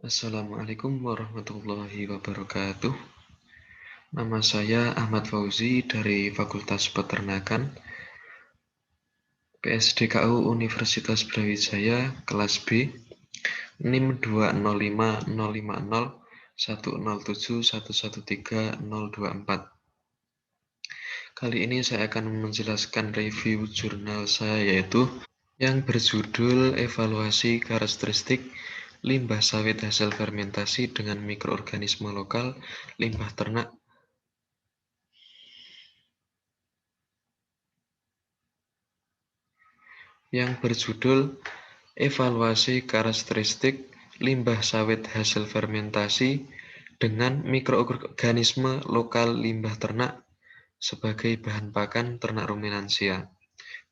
Assalamualaikum warahmatullahi wabarakatuh. Nama saya Ahmad Fauzi dari Fakultas Peternakan PSDKU Universitas Brawijaya kelas B NIM 205050107113024. Kali ini saya akan menjelaskan review jurnal saya yang berjudul Evaluasi Karakteristik Limbah Sawit Hasil Fermentasi dengan Mikroorganisme Lokal Limbah Ternak Evaluasi Karakteristik Limbah Sawit Hasil Fermentasi dengan Mikroorganisme Lokal Limbah Ternak sebagai bahan pakan ternak ruminansia.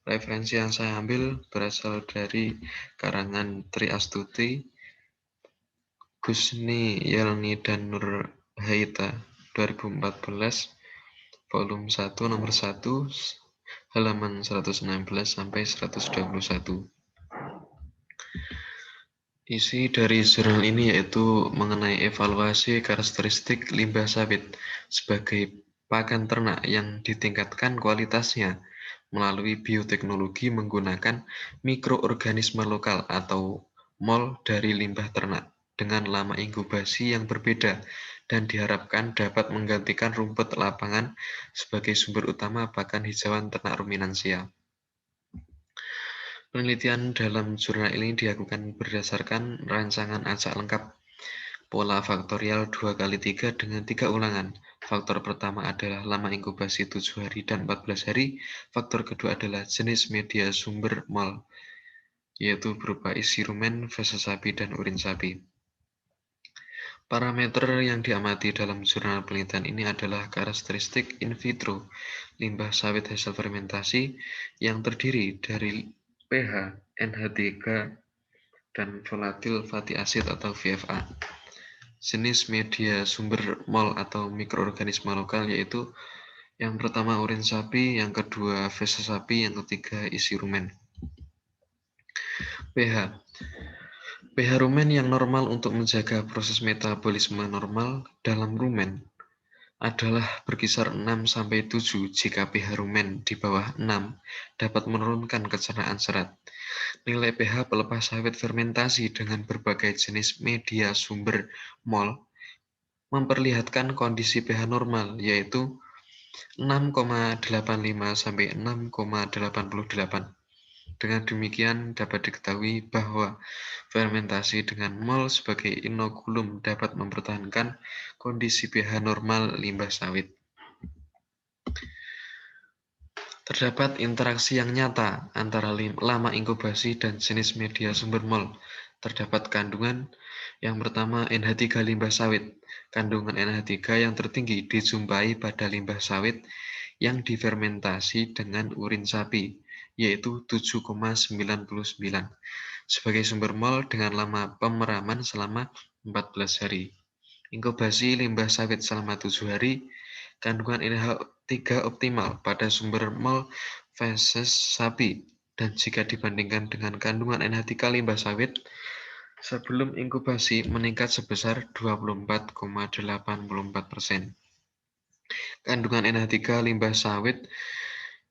Referensi yang saya ambil berasal dari karangan Tri Astuti, Gusni Yelni dan Nur Haita 2014, volume 1 nomor 1, halaman 116 sampai 121. Isi dari jurnal ini yaitu mengenai evaluasi karakteristik limbah sawit sebagai pakan ternak yang ditingkatkan kualitasnya melalui bioteknologi menggunakan mikroorganisme lokal atau MOL dari limbah ternak dengan lama inkubasi yang berbeda dan diharapkan dapat menggantikan rumput lapangan sebagai sumber utama pakan hijauan ternak ruminansia. Penelitian dalam jurnal ini dilakukan berdasarkan rancangan acak lengkap pola faktorial 2x3 dengan 3 ulangan. Faktor pertama adalah lama inkubasi 7 hari dan 14 hari. Faktor kedua adalah jenis media sumber MOL, yaitu berupa isi rumen, feses sapi, dan urin sapi. Parameter yang diamati dalam jurnal penelitian ini adalah karakteristik in vitro limbah sawit hasil fermentasi yang terdiri dari pH, NH3, dan volatil fatty acid atau VFA. Jenis media sumber MOL atau mikroorganisme lokal yaitu yang pertama urin sapi, yang kedua feses sapi, yang ketiga isi rumen. pH pH rumen yang normal untuk menjaga proses metabolisme normal dalam rumen adalah berkisar 6-7. Jika pH rumen di bawah 6 dapat menurunkan kecernaan serat. Nilai pH pelepas sawit fermentasi dengan berbagai jenis media sumber MOL memperlihatkan kondisi pH normal, yaitu 6,85 sampai 6,88. Dengan demikian dapat diketahui bahwa fermentasi dengan MOL sebagai inokulum dapat mempertahankan kondisi pH normal limbah sawit. Terdapat interaksi yang nyata antara lama inkubasi dan jenis media sumber MOL. Terdapat kandungan yang pertama NH3 limbah sawit. Kandungan NH3 yang tertinggi dijumpai pada limbah sawit yang difermentasi dengan urin sapi, yaitu 7,99 sebagai sumber MOL dengan lama pemeraman selama 14 hari. Inkubasi limbah sawit selama 7 hari, kandungan NH3 optimal pada sumber MOL feses sapi, dan jika dibandingkan dengan kandungan NH3 limbah sawit sebelum inkubasi meningkat sebesar 24,84%. Kandungan NH3 limbah sawit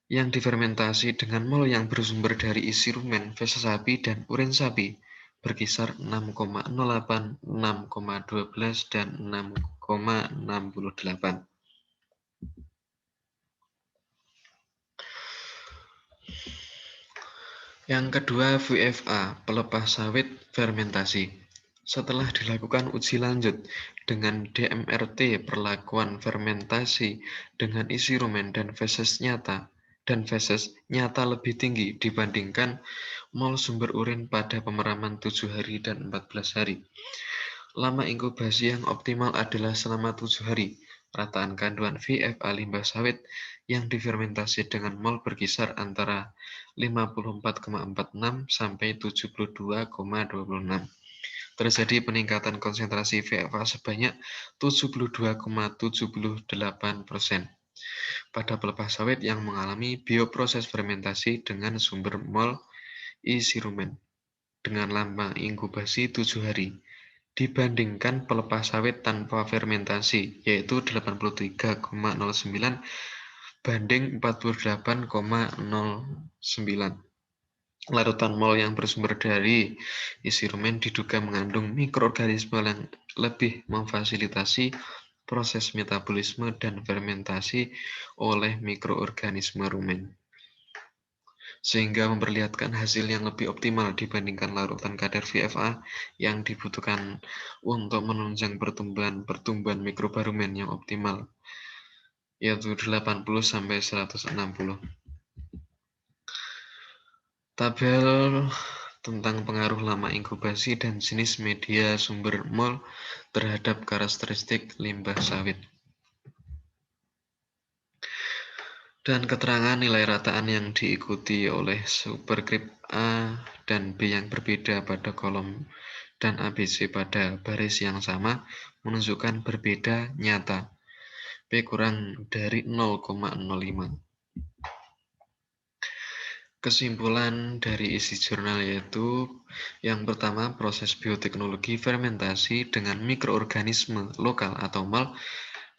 yang difermentasi dengan MOL yang bersumber dari isi rumen, feses sapi, dan urin sapi berkisar 6,08, 6,12, dan 6,68. Yang kedua, VFA, pelepas sawit fermentasi. Setelah dilakukan uji lanjut dengan DMRT perlakuan fermentasi dengan isi rumen dan feses nyata lebih tinggi dibandingkan MOL sumber urin pada pemeraman 7 hari dan 14 hari. Lama inkubasi yang optimal adalah selama 7 hari. Rataan kandungan VFA limbah sawit yang difermentasi dengan MOL berkisar antara 54,46 sampai 72,26. Terjadi peningkatan konsentrasi VFA sebanyak 72,78% pada pelepas sawit yang mengalami bioproses fermentasi dengan sumber MOL isi rumen dengan lama inkubasi 7 hari dibandingkan pelepas sawit tanpa fermentasi, yaitu 83,09 banding 48,09. Larutan mol yang bersumber dari isi rumen diduga mengandung mikroorganisme yang lebih memfasilitasi proses metabolisme dan fermentasi oleh mikroorganisme rumen, sehingga memperlihatkan hasil yang lebih optimal dibandingkan larutan kadar VFA yang dibutuhkan untuk menunjang pertumbuhan mikroba rumen yang optimal, yaitu 80–160. Tabel tentang pengaruh lama inkubasi dan jenis media sumber mol terhadap karakteristik limbah sawit. Dan keterangan nilai rataan yang diikuti oleh superskrip A dan B yang berbeda pada kolom dan ABC pada baris yang sama menunjukkan berbeda nyata. P kurang dari 0,05. Kesimpulan dari isi jurnal yaitu yang pertama, proses bioteknologi fermentasi dengan mikroorganisme lokal atau mol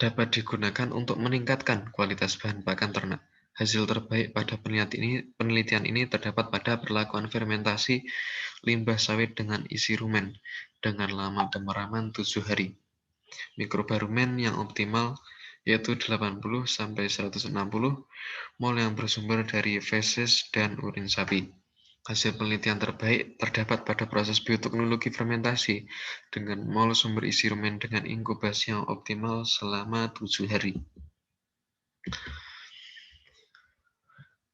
dapat digunakan untuk meningkatkan kualitas bahan pakan ternak. Hasil terbaik pada penelitian ini terdapat pada perlakuan fermentasi limbah sawit dengan isi rumen dengan lama pemeraman 7 hari. Mikroba rumen yang optimal yaitu 80–160 mol yang bersumber dari feses dan urin sapi. Hasil penelitian terbaik terdapat pada proses bioteknologi fermentasi dengan mol sumber isi rumen dengan inkubasi yang optimal selama 7 hari.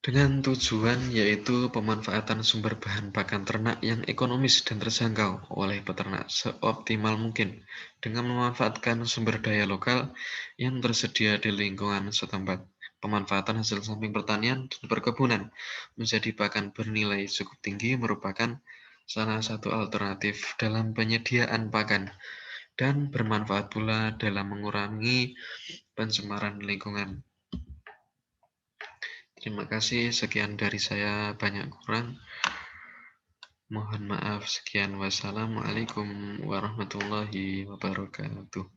Dengan tujuan yaitu pemanfaatan sumber bahan pakan ternak yang ekonomis dan terjangkau oleh peternak seoptimal mungkin dengan memanfaatkan sumber daya lokal yang tersedia di lingkungan setempat. Pemanfaatan hasil samping pertanian dan perkebunan menjadi pakan bernilai cukup tinggi merupakan salah satu alternatif dalam penyediaan pakan dan bermanfaat pula dalam mengurangi pencemaran lingkungan. Terima kasih, sekian dari saya, banyak kurang. Mohon maaf, sekian. Wassalamualaikum warahmatullahi wabarakatuh.